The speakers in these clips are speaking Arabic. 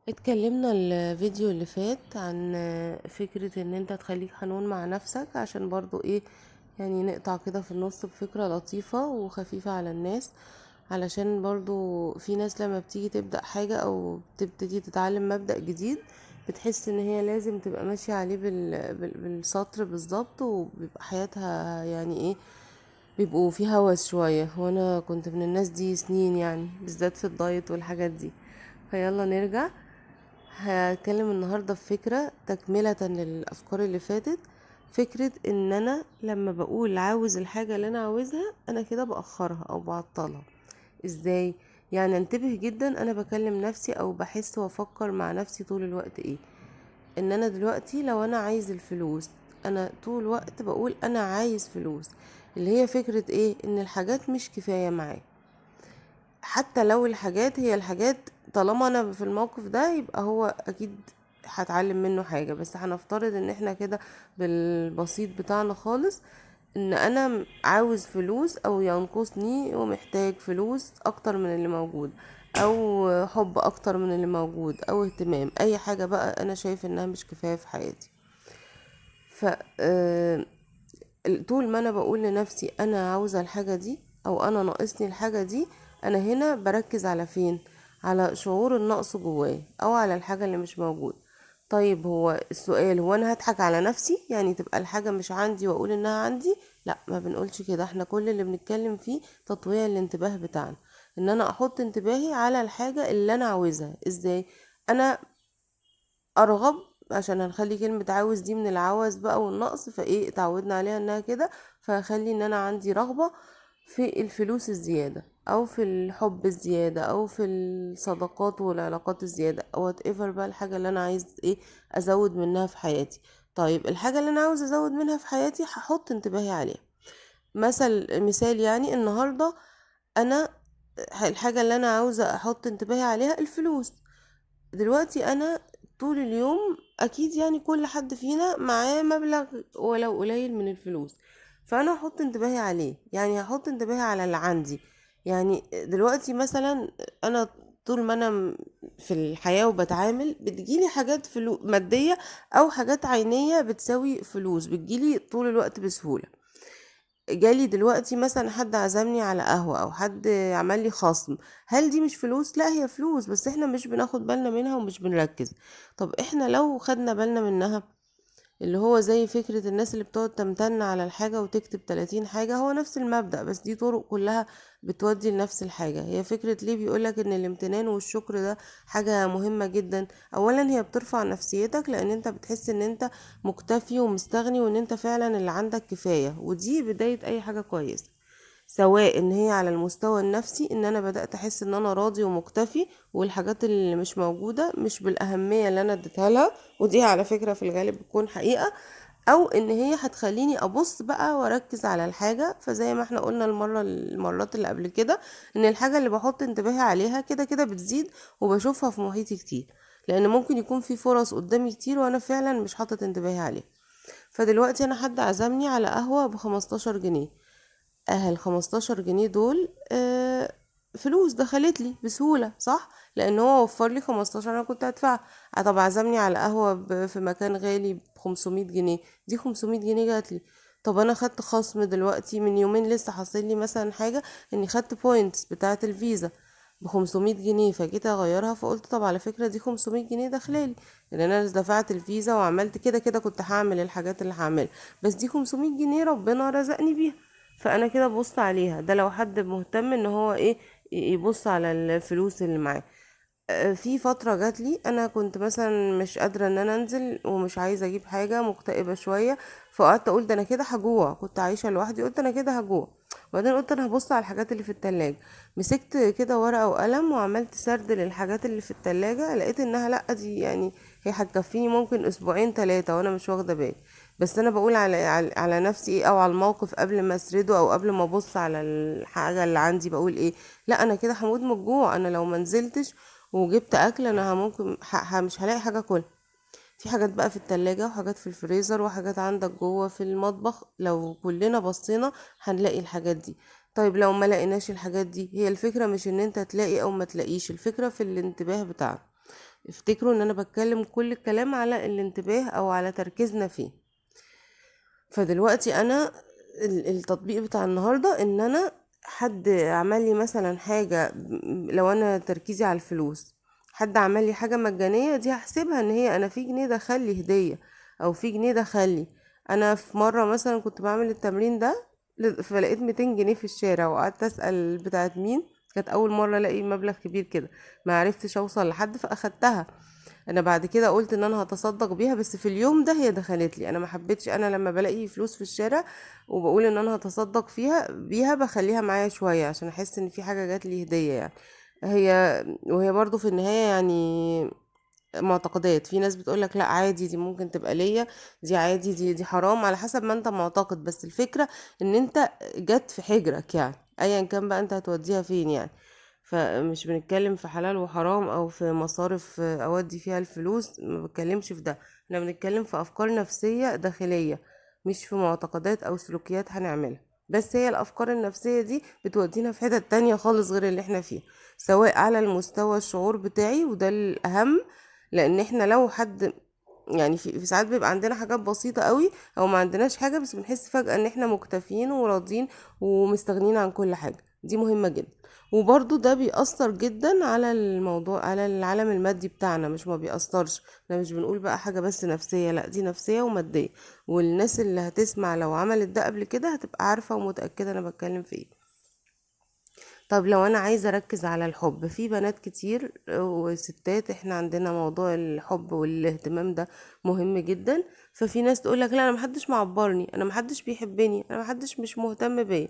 اتكلمنا الفيديو اللي فات عن فكرة ان انت تخليك حنون مع نفسك عشان برضو ايه، يعني نقطع كده في النص بفكرة لطيفة وخفيفة على الناس. علشان برضو في ناس لما بتيجي تبدأ حاجة او تبتدي تتعلم مبدأ جديد بتحس ان هي لازم تبقى ماشية عليه بالسطر بالظبط، وبيبقى حياتها يعني ايه، بيبقوا في هوس شوية. وانا كنت من الناس دي سنين، يعني بالذات في الدايت والحاجات دي. فيلا نرجع. هتكلم النهاردة في فكرة تكملة للأفكار اللي فاتت. فكرة ان انا لما بقول عاوز الحاجة اللي انا عاوزها انا كده بأخرها او بعطلها. ازاي؟ يعني انتبه جدا انا بكلم نفسي او بحس وافكر مع نفسي طول الوقت ايه. ان انا دلوقتي لو انا عايز الفلوس، انا طول الوقت بقول انا عايز فلوس، اللي هي فكرة ايه، ان الحاجات مش كفاية معايا. حتى لو الحاجات هي الحاجات، طالما انا في الموقف ده يبقى هو اكيد هتعلم منه حاجة. بس هنفترض ان احنا كده بالبسيط بتاعنا خالص، ان انا عاوز فلوس او ينقصني ومحتاج فلوس اكتر من اللي موجود، او حب اكتر من اللي موجود، او اهتمام، اي حاجة بقى انا شايف انها مش كفاية في حياتي. ف طول ما انا بقول لنفسي انا عاوزة الحاجة دي او انا ناقصني الحاجة دي، انا هنا بركز على فين؟ على شعور النقص جواي او على الحاجة اللي مش موجود. طيب هو السؤال، هو انا هضحك على نفسي يعني تبقى الحاجة مش عندي واقول انها عندي؟ لا، ما بنقولش كده. احنا كل اللي بنتكلم فيه تطويع الانتباه بتاعنا، ان انا احط انتباهي على الحاجة اللي انا عاوزها. ازاي؟ انا ارغب، عشان هنخلي كلمة عاوز دي من العوز بقى والنقص، فايه اتعودنا عليها انها كده. فهخلي ان انا عندي رغبة في الفلوس الزيادة، او في الحب الزيادة، او في الصداقات والعلاقات الزيادة، او whatever بقى الحاجة اللي انا عايز ايه ازود منها في حياتي. طيب الحاجة اللي انا عاوز ازود منها في حياتي هحط انتباهي عليها. مثال يعني النهاردة انا الحاجة اللي انا عاوزة احط انتباهي عليها الفلوس. دلوقتي انا طول اليوم اكيد يعني كل حد فينا معاه مبلغ ولو قليل من الفلوس، فانا هحط انتباهي عليه، يعني هحط انتباهي على اللي عندي. يعني دلوقتي مثلا انا طول ما انا في الحياة وبتعامل بتجيلي حاجات مادية او حاجات عينية بتساوي فلوس، بتجيلي طول الوقت بسهولة. جالي دلوقتي مثلا حد عزمني على قهوة او حد عمل لي خصم، هل دي مش فلوس؟ لا، هي فلوس بس احنا مش بناخد بالنا منها ومش بنركز. طب احنا لو خدنا بالنا منها، اللي هو زي فكرة الناس اللي بتقعد تمتن على الحاجة وتكتب 30 حاجة، هو نفس المبدأ بس دي طرق كلها بتودي لنفس الحاجة. هي فكرة ليه بيقولك ان الامتنان والشكر ده حاجة مهمة جدا. اولا هي بترفع نفسيتك لان انت بتحس ان انت مكتفي ومستغني وان انت فعلا اللي عندك كفاية، ودي بداية اي حاجة كويسة. سواء ان هي على المستوى النفسي، ان انا بدأت احس ان انا راضي ومكتفي والحاجات اللي مش موجودة مش بالأهمية اللي انا اديتها لها، ودي على فكرة في الغالب بتكون حقيقة. او ان هي هتخليني ابص بقى واركز على الحاجة. فزي ما احنا قلنا المرات اللي قبل كده، ان الحاجة اللي بحط انتباهي عليها كده كده بتزيد وبشوفها في محيطي كتير، لان ممكن يكون في فرص قدامي كتير وانا فعلا مش حاطط انتباهي عليها. فدلوقتي انا حد عزمني على قهوة ب15 جنيه، اهل 15 جنيه دول فلوس دخلت لي بسهولة، صح؟ لان هو وفر لي 15 انا كنت هدفع. طب عزمني على قهوة في مكان غالي ب500 جنيه، دي 500 جنيه جات لي. طب انا خدت خصم دلوقتي من يومين، لسه حاصل لي مثلا حاجة اني خدت بوينتس بتاعة الفيزا ب500 جنيه، فجيت اغيرها فقلت طب على فكرة دي 500 جنيه داخلالي، لان انا دفعت الفيزا وعملت كده كده كنت هعمل الحاجات اللي هعملها، بس دي 500 جنيه ربنا رزقني بيها. فانا كده ببص عليها. ده لو حد مهتم ان هو ايه، يبص على الفلوس اللي معاه. في فترة جات لي انا كنت مثلا مش قادرة ان انا انزل ومش عايزة اجيب حاجة، مكتئبة شوية. فقعدت اقول ده انا كده هجوع، كنت عايشة لوحدي، قلت انا كده هجوع. وبعدين قلت انا هبص على الحاجات اللي في التلاجة. مسكت كده ورقة وقلم وعملت سرد للحاجات اللي في التلاجة، لقيت انها لا دي يعني هي هتكفيني ممكن اسبوعين 3 وانا مش واخدة بالي. بس انا بقول على نفسي ايه، او على الموقف قبل ما اسرده او قبل ما ابص على الحاجة اللي عندي، بقول ايه، لا انا كده هموت من الجوع. انا لو منزلتش وجبت اكل انا ممكن مش هلاقي حاجه اكلها. في حاجات بقى في التلاجة وحاجات في الفريزر وحاجات عندك جوه في المطبخ، لو كلنا بصينا هنلاقي الحاجات دي. طيب لو ما لقيناش الحاجات دي، هي الفكرة مش ان انت تلاقي او ما تلاقيش، الفكرة في الانتباه بتاعك. افتكروا ان انا بتكلم كل الكلام على الانتباه او على تركيزنا فيه. فدلوقتي انا التطبيق بتاع النهاردة ان انا حد عمل لي مثلا حاجة، لو انا تركيزي على الفلوس، حد عمل لي حاجة مجانية، دي هحسبها ان هي انا في جنيه دخل لي هدية او في جنيه دخل لي. انا في مرة مثلا كنت بعمل التمرين ده، فلقيت 200 جنيه في الشارع، وقعدت اسأل بتاعت مين. كانت اول مرة الاقي مبلغ كبير كده، ما عرفتش اوصل لحد فاخدتها. انا بعد كده قلت ان انا هتصدق بيها، بس في اليوم ده هي دخلت لي. انا ما حبيتش، انا لما بلاقي فلوس في الشارع وبقول ان انا هتصدق بيها بخليها معايا شوية عشان احس ان في حاجة جات لي هدية يعني. وهي برضو في النهاية يعني معتقدات. في ناس بتقولك لا عادي، دي ممكن تبقى ليا، دي عادي، دي حرام، على حسب ما انت معتقد. بس الفكرة ان انت جت في حجرك يعني، ايا كان بقى انت هتوديها فين يعني. فمش بنتكلم في حلال وحرام او في مصارف اودي فيها الفلوس، ما بتكلمش في ده. احنا بنتكلم في افكار نفسية داخلية، مش في معتقدات او سلوكيات هنعملها. بس هي الافكار النفسية دي بتودينا في حتة تانية خالص غير اللي احنا فيه، سواء على المستوى الشعور بتاعي، وده الاهم. لان احنا لو حد يعني في ساعات بيبقى عندنا حاجات بسيطة قوي او ما عندناش حاجة، بس بنحس فجأة ان احنا مكتفين وراضين ومستغنين عن كل حاجة، دي مهمة جدا. وبرضو ده بيأثر جدا على الموضوع، على العالم المادي بتاعنا. مش ما بيأثرش، احنا مش بنقول بقى حاجة بس نفسية، لا دي نفسية ومادية. والناس اللي هتسمع لو عملت ده قبل كده هتبقى عارفة ومتأكدة انا بتكلم في ايه. طب لو انا عايزة اركز على الحب، في بنات كتير وستات، احنا عندنا موضوع الحب والاهتمام ده مهم جدا. ففي ناس تقولك لا انا محدش معبرني، انا محدش بيحبني، انا محدش مش مهتم بيا.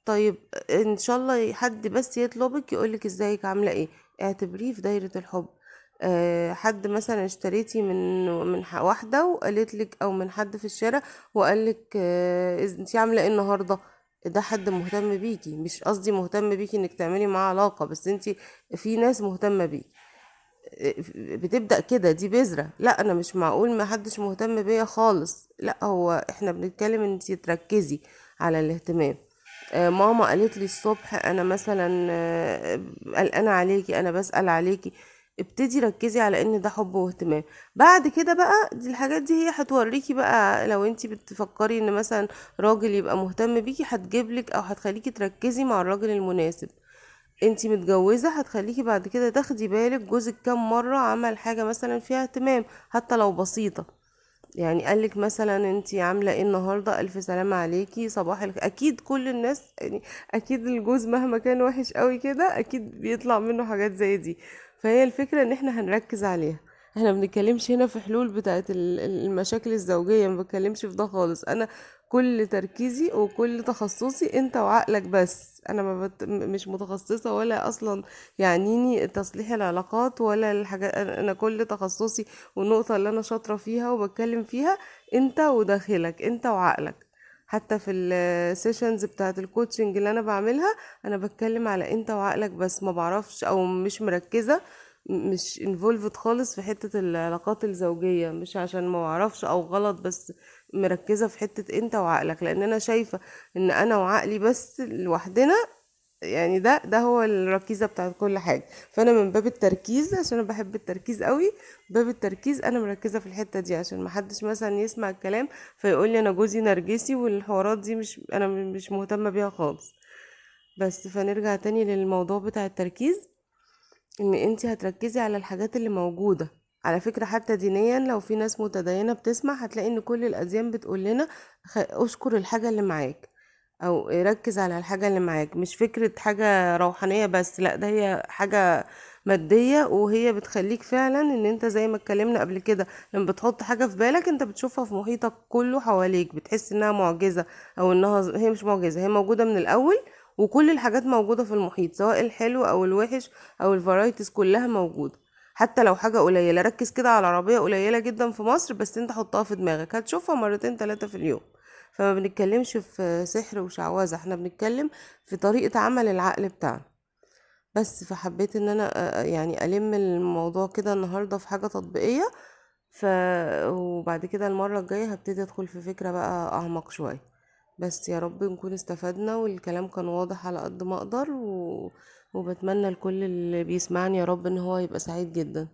طيب ان شاء الله حد بس يطلبك يقولك ازيك عاملة ايه، اعتبريه في دايرة الحب. حد مثلا اشتريتي من واحدة وقالت لك، او من حد في الشارع وقالك انتي عاملة ايه النهاردة، ده حد مهتم بيكي. مش قصدي مهتم بيكي انك تعملي معاه علاقة، بس انتي في ناس مهتمة بيكي. بتبدأ كده، دي بذرة. لا انا مش معقول ما حدش مهتم بيا خالص، لا هو احنا بنتكلم ان انتي تركزي على الاهتمام. ماما قالت لي الصبح انا مثلا قلقانه عليكي، انا بسأل عليكي. ابتدي ركزي على ان ده حب واهتمام. بعد كده بقى دي الحاجات دي هي هتوريكي بقى، لو انتي بتفكري ان مثلا راجل يبقى مهتم بيكي، هتجيبلك او هتخليكي تركزي مع الراجل المناسب. انتي متجوزة، هتخليكي بعد كده تاخدي بالك جوزك كام مرة عمل حاجة مثلا فيها اهتمام، حتى لو بسيطة. يعني قالك مثلا انتي عاملة ايه النهاردة، الف سلامة عليكي، صباح اكيد كل الناس يعني، اكيد الجوز مهما كان وحش قوي كده اكيد بيطلع منه حاجات زي دي. فهي الفكرة ان احنا هنركز عليها. احنا بنتكلمش هنا في حلول بتاعت المشاكل الزوجية، ما بتكلمش في ده خالص. انا كل تركيزي وكل تخصصي انت وعقلك بس. انا ما مش متخصصة ولا اصلا يعنيني تصليح العلاقات ولا الحاجات. أنا كل تخصصي والنقطة اللي أنا شاطرة فيها وبتكلم فيها أنت وداخلك، أنت وعقلك. حتى في السيشنز بتاعت الكوتشنج اللي أنا بعملها، أنا بتكلم على أنت وعقلك بس. ما بعرفش أو مش مركزة، مش انفولفد خالص في حتة العلاقات الزوجية، مش عشان ما بعرفش أو غلط، بس مركزة في حتة أنت وعقلك. لأن أنا شايفة إن أنا وعقلي بس لوحدنا يعني، ده هو الركيزة بتاعت كل حاجة. فانا من باب التركيز، عشان انا بحب التركيز قوي، باب التركيز انا مركزة في الحتة دي، عشان ما حدش مثلا يسمع الكلام فيقول لي انا جوزي نرجسي والحوارات دي، مش انا مش مهتمة بيها خالص. بس فنرجع تاني للموضوع بتاع التركيز، ان انتي هتركزي على الحاجات اللي موجودة. على فكرة حتى دينيا، لو في ناس متدينة بتسمع هتلاقي ان كل الاديان بتقول لنا اشكر الحاجة اللي معاك، او ركز على الحاجة اللي معاك. مش فكرة حاجة روحانية بس، لا ده هي حاجة مادية، وهي بتخليك فعلا ان انت زي ما اتكلمنا قبل كده، لما بتحط حاجة في بالك انت بتشوفها في محيطك كله حواليك، بتحس انها معجزة. او انها هي مش معجزة، هي موجودة من الاول. وكل الحاجات موجودة في المحيط، سواء الحلو او الوحش او الفرايتيز، كلها موجودة. حتى لو حاجة قليلة، ركز كده على عربية قليلة جدا في مصر، بس انت حطها في دماغك هتشوفها مرتين تلاتة في اليوم. فما بنتكلمش في سحر وشعوذة، احنا بنتكلم في طريقة عمل العقل بتاعنا بس. فحبيت ان انا يعني الم الموضوع كده النهاردة في حاجة تطبيقية. ف وبعد كده المرة الجاية هبتدي ادخل في فكرة بقى اعمق شوية. بس يا رب نكون استفدنا والكلام كان واضح على قد ما اقدر وبتمنى لكل اللي بيسمعني يا رب ان هو يبقى سعيد جدا.